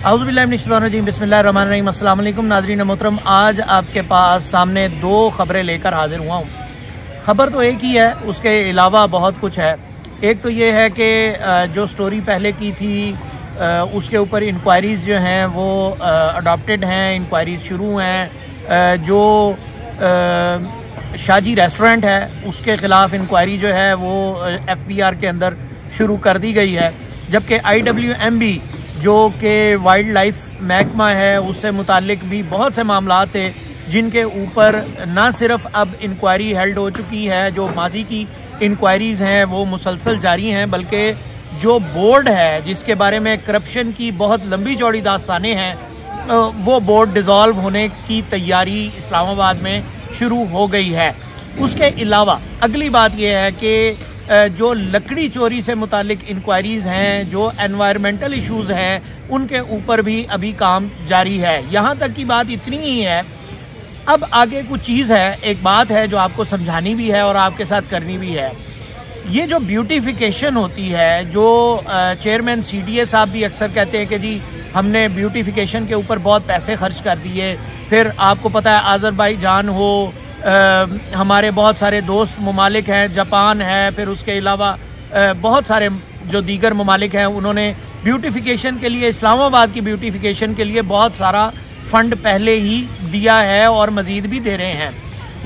औज़ुबिल्लाहिमिनश्शैतानिर्रजीम बिस्मिल्लाहिर्रहमानिर्रहीम। अस्सलाम वालेकुम नाज़रीन मोहतरम, आज आपके पास सामने दो खबरें लेकर हाजिर हुआ हूँ। खबर तो एक ही है, उसके अलावा बहुत कुछ है। एक तो ये है कि जो स्टोरी पहले की थी उसके ऊपर इंक्वायरीज़ जो हैं वो अडॉप्टेड हैं, इंक्वायरीज़ शुरू हैं। जो शाजी रेस्टोरेंट है उसके ख़िलाफ़ इंक्वायरी जो है वो FBR के अंदर शुरू कर दी गई है, जबकि IWMB जो कि वाइल्ड लाइफ महकमा है उससे मुतालिक भी बहुत से मामला थे जिनके ऊपर ना सिर्फ अब इंक्वायरी हेल्ड हो चुकी है, जो माजी की इंक्वायरीज़ हैं वो मुसलसल जारी हैं, बल्कि जो बोर्ड है जिसके बारे में करप्शन की बहुत लंबी चौड़ी दास्तानें हैं वो बोर्ड डिज़ोल्व होने की तैयारी इस्लामाबाद में शुरू हो गई है। उसके अलावा अगली बात यह है कि जो लकड़ी चोरी से मुतालिक इंक्वायरीज़ हैं, जो एनवायरमेंटल इश्यूज़ हैं, उनके ऊपर भी अभी काम जारी है। यहाँ तक की बात इतनी ही है। अब आगे कुछ चीज़ है, एक बात है जो आपको समझानी भी है और आपके साथ करनी भी है। ये जो ब्यूटिफिकेशन होती है, जो चेयरमैन CDA साहब भी अक्सर कहते हैं कि जी हमने ब्यूटिफिकेशन के ऊपर बहुत पैसे खर्च कर दिए। फिर आपको पता है आज़रबाईजान हो, हमारे बहुत सारे दोस्त ममालिक हैं, जापान है, फिर उसके अलावा बहुत सारे जो दीगर ममालिक हैं उन्होंने ब्यूटिफिकेशन के लिए, इस्लामाबाद की ब्यूटिफिकेशन के लिए बहुत सारा फंड पहले ही दिया है और मज़ीद भी दे रहे हैं।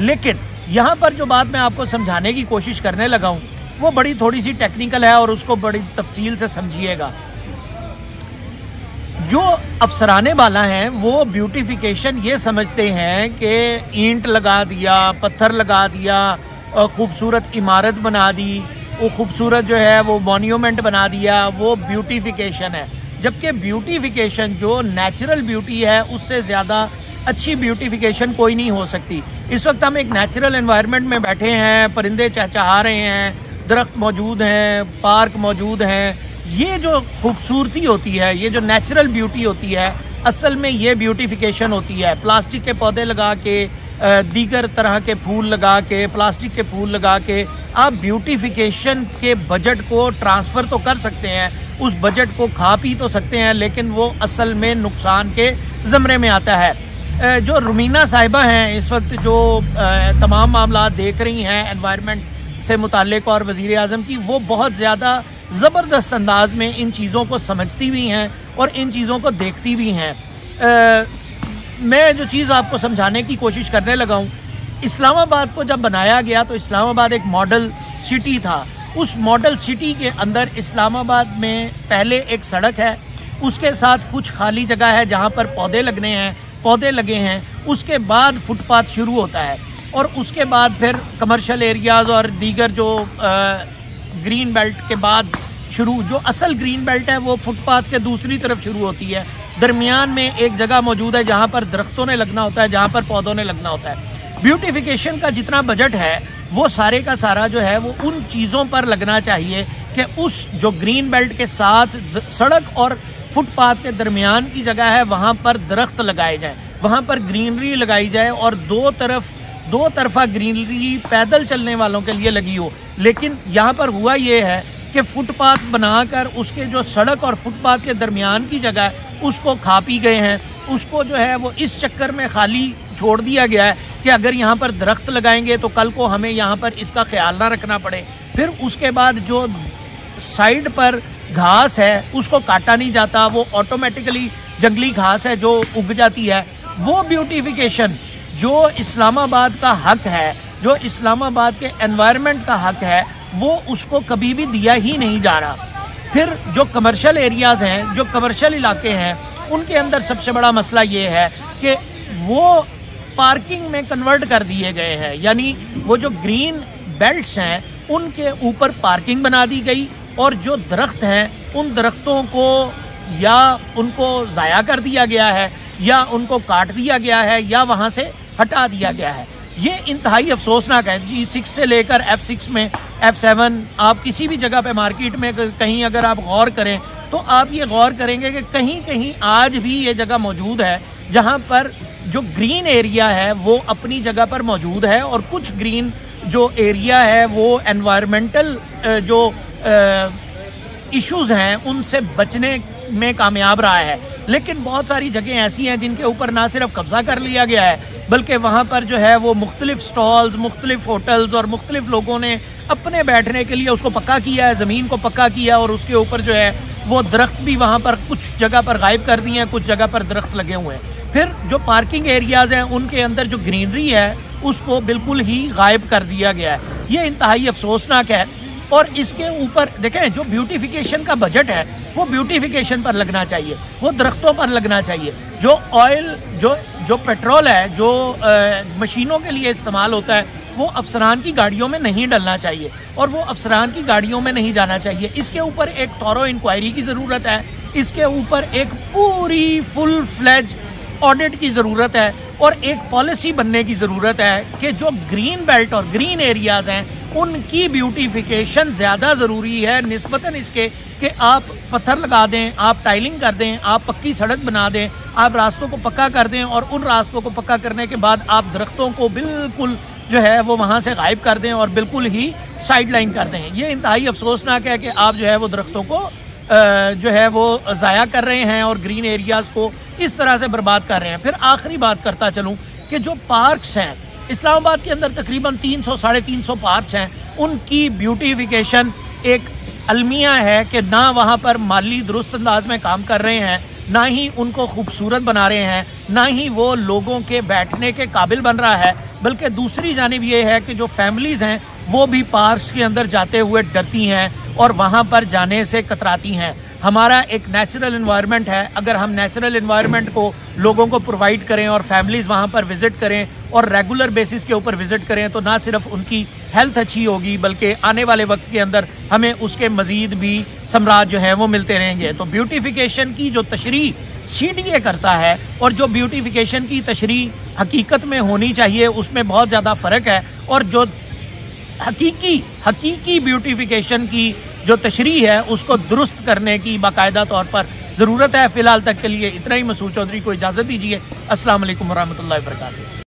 लेकिन यहाँ पर जो बात मैं आपको समझाने की कोशिश करने लगा हूँ वो बड़ी थोड़ी सी टेक्निकल है और उसको बड़ी तफसील से समझिएगा। जो अफसराने वाला हैं वो ब्यूटिफिकेशन ये समझते हैं कि ईंट लगा दिया, पत्थर लगा दिया, खूबसूरत इमारत बना दी, वो खूबसूरत जो है वो मॉन्यूमेंट बना दिया, वो ब्यूटिफिकेशन है। जबकि ब्यूटिफिकेशन जो नेचुरल ब्यूटी है उससे ज़्यादा अच्छी ब्यूटिफिकेशन कोई नहीं हो सकती। इस वक्त हम एक नेचुरल एनवायरनमेंट में बैठे हैं, परिंदे चहचहा रहे हैं, दरख्त मौजूद हैं, पार्क मौजूद हैं। ये जो खूबसूरती होती है, ये जो नेचुरल ब्यूटी होती है, असल में ये ब्यूटिफिकेशन होती है। प्लास्टिक के पौधे लगा के, दीगर तरह के फूल लगा के, प्लास्टिक के फूल लगा के आप ब्यूटिफिकेशन के बजट को ट्रांसफ़र तो कर सकते हैं, उस बजट को खा पी तो सकते हैं, लेकिन वो असल में नुकसान के ज़मरे में आता है। जो रुमीना साहिबा हैं इस वक्त जो तमाम मामला देख रही हैं एनवायरनमेंट से मुतालिक और वज़ीर आज़म की, वो बहुत ज़्यादा ज़बरदस्त अंदाज में इन चीज़ों को समझती भी हैं और इन चीज़ों को देखती भी हैं। मैं जो चीज़ आपको समझाने की कोशिश करने लगा हूँ, इस्लामाबाद को जब बनाया गया तो इस्लामाबाद एक मॉडल सिटी था। उस मॉडल सिटी के अंदर इस्लामाबाद में पहले एक सड़क है, उसके साथ कुछ खाली जगह है जहाँ पर पौधे लगे हैं, उसके बाद फुटपाथ शुरू होता है और उसके बाद फिर कमर्शियल एरियाज़ और दीगर जो ग्रीन बेल्ट के बाद शुरू, जो असल ग्रीन बेल्ट है वो फुटपाथ के दूसरी तरफ शुरू होती है। दरमियान में एक जगह मौजूद है जहाँ पर दरख्तों ने लगना होता है, जहाँ पर पौधों ने लगना होता है। ब्यूटिफिकेशन का जितना बजट है वो सारे का सारा जो है वो उन चीज़ों पर लगना चाहिए कि उस जो ग्रीन बेल्ट के साथ सड़क और फुटपाथ के दरमियान की जगह है वहाँ पर दरख्त लगाए जाए, वहाँ पर ग्रीनरी लगाई जाए और दो तरफा ग्रीनरी पैदल चलने वालों के लिए लगी हो। लेकिन यहाँ पर हुआ ये है कि फुटपाथ बनाकर उसके जो सड़क और फुटपाथ के दरमियान की जगह है उसको खा पी गए हैं। उसको जो है वो इस चक्कर में खाली छोड़ दिया गया है कि अगर यहाँ पर दरख्त लगाएंगे तो कल को हमें यहाँ पर इसका ख्याल ना रखना पड़े। फिर उसके बाद जो साइड पर घास है उसको काटा नहीं जाता, वो ऑटोमेटिकली जंगली घास है जो उग जाती है। वो ब्यूटिफिकेशन जो इस्लामाबाद का हक है, जो इस्लामाबाद के एनवायरनमेंट का हक है, वो उसको कभी भी दिया ही नहीं जा रहा। फिर जो कमर्शियल एरियाज़ हैं, जो कमर्शियल इलाके हैं, उनके अंदर सबसे बड़ा मसला ये है कि वो पार्किंग में कन्वर्ट कर दिए गए हैं। यानी वो जो ग्रीन बेल्ट्स हैं उनके ऊपर पार्किंग बना दी गई और जो दरख्त हैं उन दरख्तों को या उनको ज़ाया कर दिया गया है या उनको काट दिया गया है या वहाँ से हटा दिया गया है। ये इंतहाई अफसोसनाक है। G6 से लेकर F6 में F7 आप किसी भी जगह पे मार्केट में कहीं अगर आप गौर करें तो आप ये गौर करेंगे कि कहीं कहीं आज भी ये जगह मौजूद है जहाँ पर जो ग्रीन एरिया है वो अपनी जगह पर मौजूद है और कुछ ग्रीन जो एरिया है वो एनवायरमेंटल जो इश्यूज हैं उनसे बचने में कामयाब रहा है। लेकिन बहुत सारी जगह ऐसी हैं जिनके ऊपर ना सिर्फ कब्जा कर लिया गया है बल्कि वहाँ पर जो है वो मुख्तलिफ स्टॉल्स, मुख्तलिफ होटल्स और मुख्तलिफ लोगों ने अपने बैठने के लिए उसको पक्का किया है, ज़मीन को पक्का किया और उसके ऊपर जो है वो दरख्त भी वहाँ पर कुछ जगह पर गायब कर दिए हैं, कुछ जगह पर दरख्त लगे हुए हैं। फिर जो पार्किंग एरियाज हैं उनके अंदर जो ग्रीनरी है उसको बिल्कुल ही गायब कर दिया गया है। ये इंतहाई अफसोसनाक है। और इसके ऊपर देखें, जो ब्यूटिफिकेशन का बजट है वो ब्यूटिफिकेशन पर लगना चाहिए, वो दरख्तों पर लगना चाहिए। जो ऑयल, जो पेट्रोल है, जो मशीनों के लिए इस्तेमाल होता है वो अफसरान की गाड़ियों में नहीं डलना चाहिए और वो अफसरान की गाड़ियों में नहीं जाना चाहिए। इसके ऊपर एक थॉरो इंक्वायरी की ज़रूरत है, इसके ऊपर एक पूरी फुल फ्लेज ऑडिट की ज़रूरत है और एक पॉलिसी बनने की ज़रूरत है कि जो ग्रीन बेल्ट और ग्रीन एरियाज हैं उनकी ब्यूटिफिकेशन ज़्यादा ज़रूरी है निस्बतन इसके कि आप पत्थर लगा दें, आप टाइलिंग कर दें, आप पक्की सड़क बना दें, आप रास्तों को पक्का कर दें और उन रास्तों को पक्का करने के बाद आप दरख्तों को बिल्कुल जो है वो वहाँ से गायब कर दें और बिल्कुल ही साइड लाइन कर दें। ये इंतहाई अफसोसनाक है कि आप जो है वो दरख्तों को जो है वो ज़ाया कर रहे हैं और ग्रीन एरियाज़ को इस तरह से बर्बाद कर रहे हैं। फिर आखिरी बात करता चलूँ कि जो पार्क्स हैं इस्लामाबाद के अंदर तकरीबन 300-350 पार्क्स हैं, उनकी ब्यूटिफिकेशन एक अलमिया है कि ना वहाँ पर माली दुरुस्त अंदाज में काम कर रहे हैं, ना ही उनको खूबसूरत बना रहे हैं, ना ही वो लोगों के बैठने के काबिल बन रहा है। बल्कि दूसरी जानिब ये है कि जो फैमिलीज़ हैं वो भी पार्क्स के अंदर जाते हुए डरती हैं और वहाँ पर जाने से कतराती हैं। हमारा एक नेचुरल एनवायरनमेंट है, अगर हम नेचुरल एनवायरनमेंट को लोगों को प्रोवाइड करें और फैमिलीज़ वहाँ पर विज़िट करें और रेगुलर बेसिस के ऊपर विज़िट करें तो ना सिर्फ उनकी हेल्थ अच्छी होगी बल्कि आने वाले वक्त के अंदर हमें उसके मज़ीद भी समराज जो है वो मिलते रहेंगे। तो ब्यूटिफिकेशन की जो तशरीह CDA करता है और जो ब्यूटिफिकेशन की तशरीह हकीकत में होनी चाहिए उसमें बहुत ज़्यादा फ़र्क है। और जो हकीकी ब्यूटिफिकेशन की जो तशरीह है उसको दुरुस्त करने की बाकायदा तौर पर ज़रूरत है। फ़िलहाल तक के लिए इतना ही। मसूद चौधरी को इजाज़त दीजिए। अस्सलाम वालेकुम वरहमतुल्लाहि वबरकातुहू।